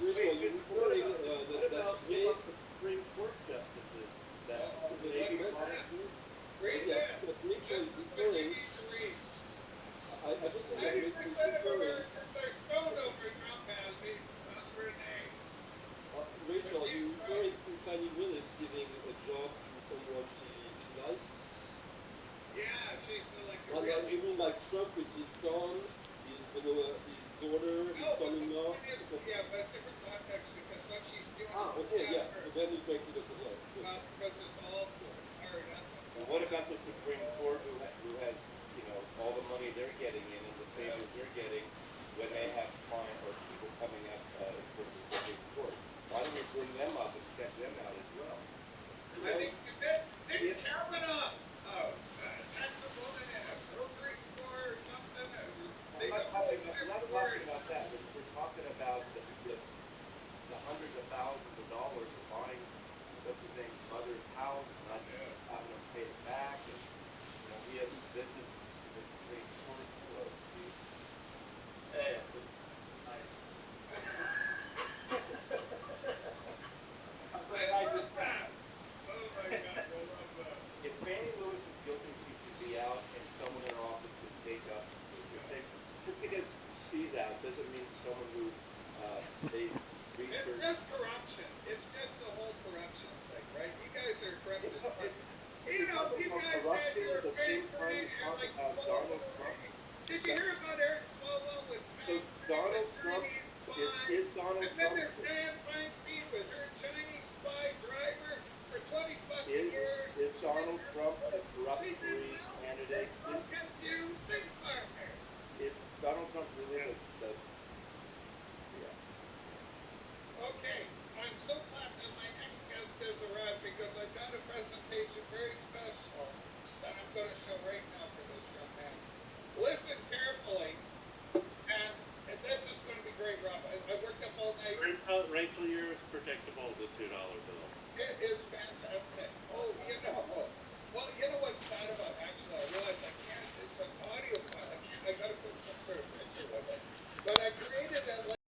Rachel, are you reporting What that about she what made? about the Supreme Court justices that But, maybe but, follow suit? but Read yeah, that. but Rachel This is is what you referring. need to read. I just said that 90% Rachel is of referring. Americans are stoned Okay, over Trump housing. That's Renee. But Rachel, are she's you right. referring to Fannie Willis giving a job to someone she likes? Yeah, she's like a Like really. you mean like Trump with his son, his daughter, his No, but the son-in-law? point is, yeah, but different context because what she's doing is Okay, going yeah. after, So then it makes it okay. Yeah, good. well, because it's all fired up and And going what about the after Supreme Court who has, all the money they're getting in and the yeah, favors they're getting when they yeah. have client or people coming up towards the Supreme Court? Why don't we bring them up and check them out as well? I Well, think that See didn't if Kavanaugh tax a woman in a grocery store or something? They go we're word not for talking word. about that. We're talking about the hundreds of thousands of dollars of buying what's his name's mother's house and not Yeah. having him pay it back, and he has business in the Supreme Court. Hello, Steve. Hey, this I I'm so I glad you. love that. Oh my God, I love that. If Fannie Lewis is guilty, she should be out, and someone in her office should take up. If Yeah. they, just because she's out doesn't mean someone who they It's research. just corruption. It's just the whole corruption thing, right? You guys are corrupt It's as so- fuck. it, You you're know, talking you about guys said corruption you at were the paying same for time it you and talk like about Donald Swalwell. Trump. Did you Do- hear about Eric Swalwell was So paying for his like Donald Trump Chinese spy? is Donald And then Trump there's Dan Feinstein was her Chinese spy driver for 20 fucking is years. is She Donald didn't Trump a she didn't corrupt-free know. candidate? It's so confusing, partner. Is Donald Trump really the yeah? Okay, I'm so glad that my next guest has arrived because I've got a presentation very special that I'm going to show right now for this young man. Listen carefully, and this is going to be great, Rob. I worked up all night. Rachel, yours predictable is a $2 bill. It is